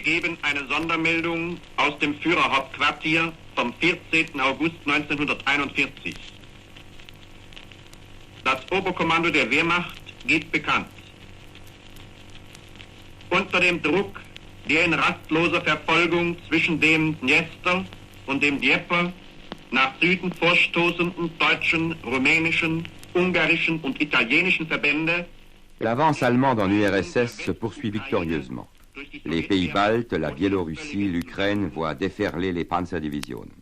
ergeben eine Sondermeldung aus dem Führerhauptquartier vom 14. August 1941. Das Oberkommando der Wehrmacht gibt bekannt. Unter dem Druck der in rastloser Verfolgung zwischen dem Dniester und dem Dnieper nach Süden vorstoßenden deutschen, rumänischen, ungarischen und italienischen Verbände. L'avance allemande en URSS se poursuit victorieusement. Les pays baltes, la Biélorussie, l'Ukraine voient déferler les Panzerdivisionen,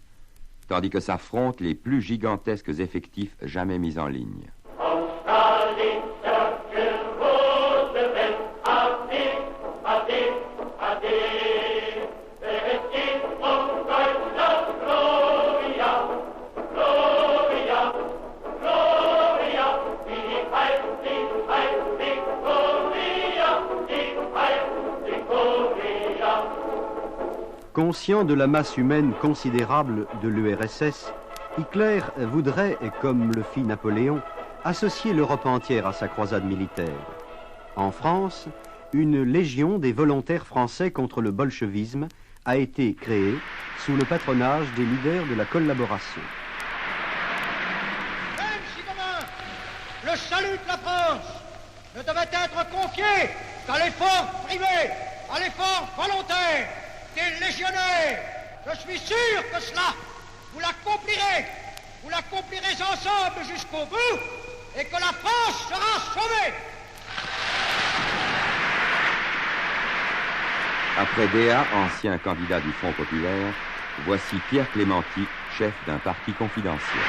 tandis que s'affrontent les plus gigantesques effectifs jamais mis en ligne. Conscient de la masse humaine considérable de l'URSS, Hitler voudrait, comme le fit Napoléon, associer l'Europe entière à sa croisade militaire. En France, une légion des volontaires français contre le bolchevisme a été créée sous le patronage des leaders de la collaboration. Même si demain, le salut de la France ne devait être confié qu'à l'effort privé, à l'effort volontaire des légionnaires, je suis sûr que cela, vous l'accomplirez ensemble jusqu'au bout, et que la France sera sauvée. Après Déa, ancien candidat du Front populaire, voici Pierre Clémenti, chef d'un parti confidentiel.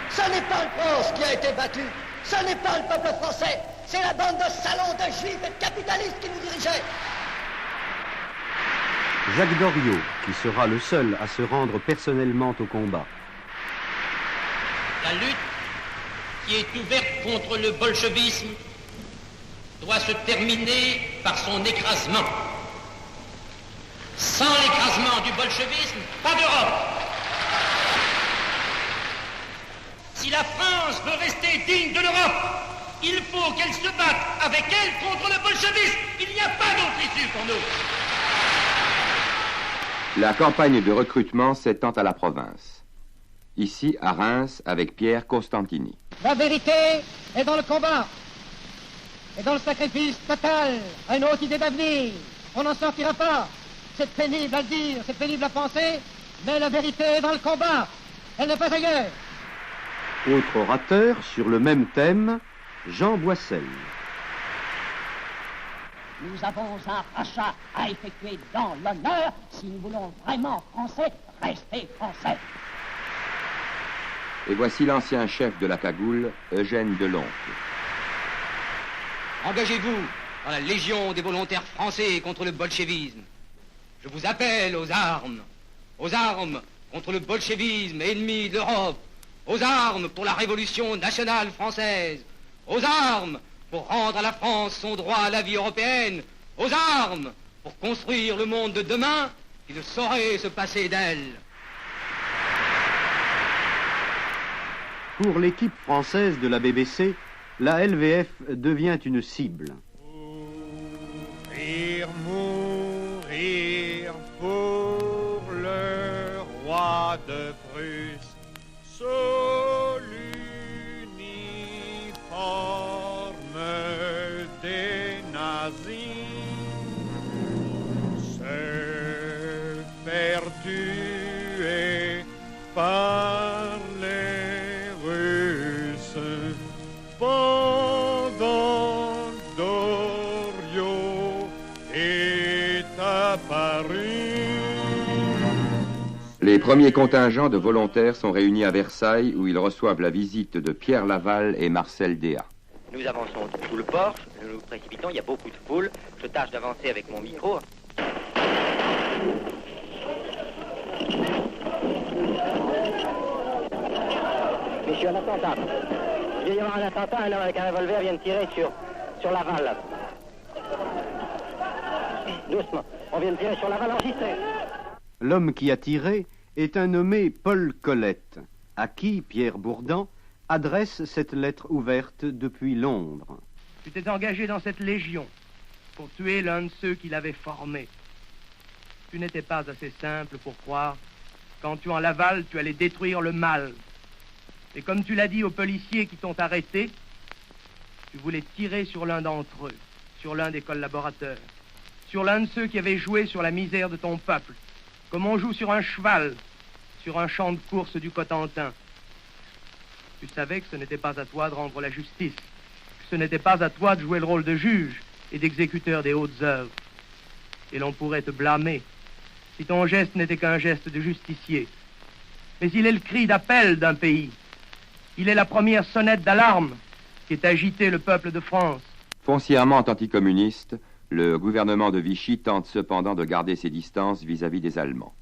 Ce n'est pas la France qui a été battue, ce n'est pas le peuple français, c'est la bande de salauds, de juifs et de capitalistes qui nous dirigeaient. Jacques Doriot, qui sera le seul à se rendre personnellement au combat. La lutte qui est ouverte contre le bolchevisme doit se terminer par son écrasement. Sans l'écrasement du bolchevisme, pas d'Europe. Si la France veut rester digne de l'Europe, il faut qu'elle se batte avec elle contre le bolchevisme. Il n'y a pas d'autre issue pour nous. La campagne de recrutement s'étend à la province. Ici, à Reims, avec Pierre Costantini. La vérité est dans le combat, et dans le sacrifice total, à une haute idée d'avenir. On n'en sortira pas. C'est pénible à dire, c'est pénible à penser, mais la vérité est dans le combat. Elle n'est pas ailleurs. Autre orateur sur le même thème, Jean Boissel. Nous avons un rachat à effectuer dans l'honneur si nous voulons vraiment français, rester français. Et voici l'ancien chef de la cagoule, Eugène Deloncle. Engagez-vous dans la Légion des volontaires français contre le bolchevisme. Je vous appelle aux armes contre le bolchevisme, ennemi de l'Europe, aux armes pour la révolution nationale française, aux armes pour rendre à la France son droit à la vie européenne, aux armes pour construire le monde de demain qui ne saurait se passer d'elle. Pour l'équipe française de la BBC, la LVF devient une cible. Mourir pour le roi de Prusse, sous l'uniforme des nazis, se faire tuer par les Russes pendant Doriot est apparu. Les premiers contingents de volontaires sont réunis à Versailles où ils reçoivent la visite de Pierre Laval et Marcel Déa. Nous avançons sous le porche, nous nous précipitons, il y a beaucoup de foule. Je tâche d'avancer avec mon micro. Monsieur, un attentat. Il vient y avoir un attentat, un homme avec un revolver vient de tirer sur Laval. Doucement, on vient de tirer sur Laval, enregistré. L'homme qui a tiré est un nommé Paul Colette, à qui Pierre Bourdan adresse cette lettre ouverte depuis Londres. Tu t'es engagé dans cette légion. pour tuer l'un de ceux qui l'avaient formé. Tu n'étais pas assez simple pour croire qu'en tuant Laval, tu allais détruire le mal. Et comme tu l'as dit aux policiers qui t'ont arrêté, tu voulais tirer sur l'un d'entre eux, sur l'un des collaborateurs, sur l'un de ceux qui avaient joué sur la misère de ton peuple, comme on joue sur un cheval, sur un champ de course du Cotentin. Tu savais que ce n'était pas à toi de rendre la justice, que ce n'était pas à toi de jouer le rôle de juge et d'exécuteur des hautes œuvres. Et l'on pourrait te blâmer si ton geste n'était qu'un geste de justicier. Mais il est le cri d'appel d'un pays. Il est la première sonnette d'alarme qui est agité le peuple de France. Foncièrement anticommuniste, le gouvernement de Vichy tente cependant de garder ses distances vis-à-vis des Allemands.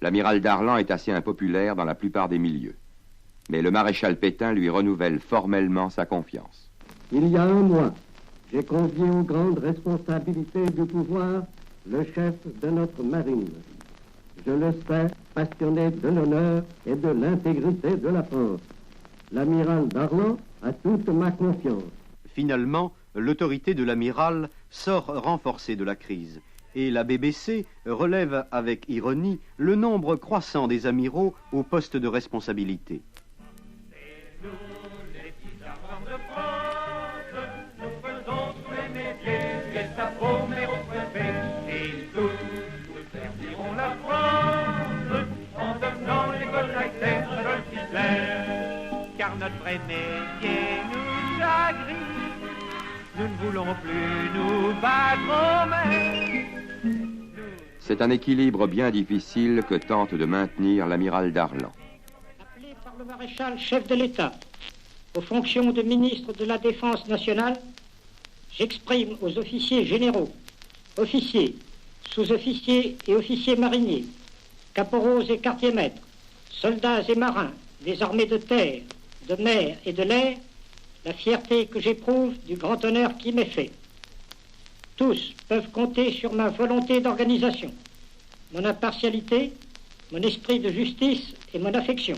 L'amiral Darlan est assez impopulaire dans la plupart des milieux. Mais le maréchal Pétain lui renouvelle formellement sa confiance. Il y a un mois, j'ai confié aux grandes responsabilités du pouvoir le chef de notre marine. Je le sais, passionné de l'honneur et de l'intégrité de la France. L'amiral Darlan a toute ma confiance. Finalement, l'autorité de l'amiral sort renforcée de la crise. Et la BBC relève avec ironie le nombre croissant des amiraux au poste de responsabilité. Car notre vrai métier nous agrée, nous ne voulons plus nous battre aux mains. C'est un équilibre bien difficile que tente de maintenir l'amiral Darlan. Appelé par le maréchal chef de l'État aux fonctions de ministre de la Défense nationale, j'exprime aux officiers généraux, officiers, sous-officiers et officiers mariniers, caporaux et quartiers-maîtres, soldats et marins des armées de terre, de mer et de l'air, la fierté que j'éprouve du grand honneur qui m'est fait. Tous peuvent compter sur ma volonté d'organisation, mon impartialité, mon esprit de justice et mon affection.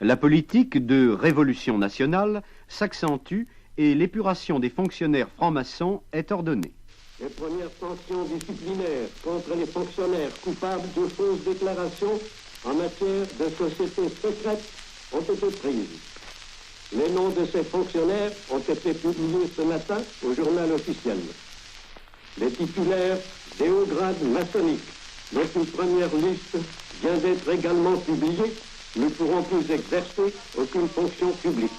La politique de révolution nationale s'accentue et l'épuration des fonctionnaires francs-maçons est ordonnée. Les premières sanctions disciplinaires contre les fonctionnaires coupables de fausses déclarations en matière de sociétés secrètes ont été prises. Les noms de ces fonctionnaires ont été publiés ce matin au journal officiel. Les titulaires des hauts grades maçonniques, dont une première liste vient d'être également publiée, ne pourront plus exercer aucune fonction publique.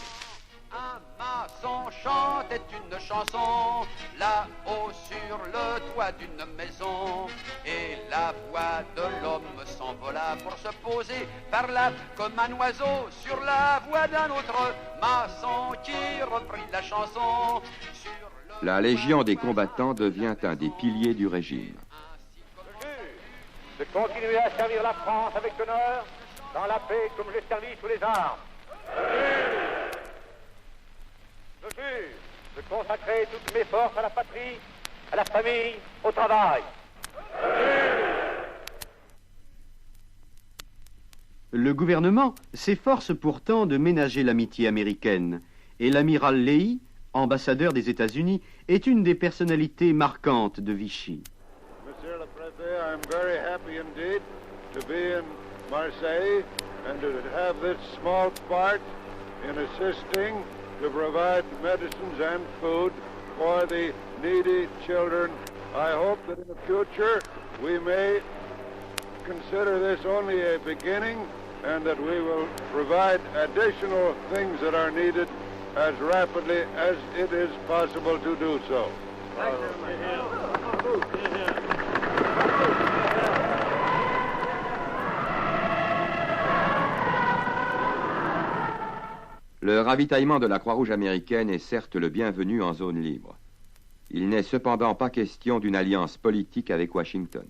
Un maçon chantait une chanson là-haut sur le toit d'une maison, et la voix de l'homme s'envola pour se poser par là comme un oiseau sur la voix d'un autre maçon qui reprit la chanson. La Légion des combattants devient un des piliers du régime. De continuer à servir la France avec honneur, dans la paix comme j'ai servi sous les armes. Je jure de consacrer toutes mes forces à la patrie, à la famille, au travail. Le gouvernement s'efforce pourtant de ménager l'amitié américaine, et l'amiral Leahy, ambassadeur des États-Unis, est une des personnalités marquantes de Vichy. Monsieur le Préfet, I'm very happy indeed to be in Marseille and to have this small part in assisting to provide medicines and food for the needy children. I hope that in the future we may consider this only a beginning and that we will provide additional things that are needed as rapidly as it is possible to do so. Le ravitaillement de la Croix-Rouge américaine est certes le bienvenu en zone libre. Il n'est cependant pas question d'une alliance politique avec Washington.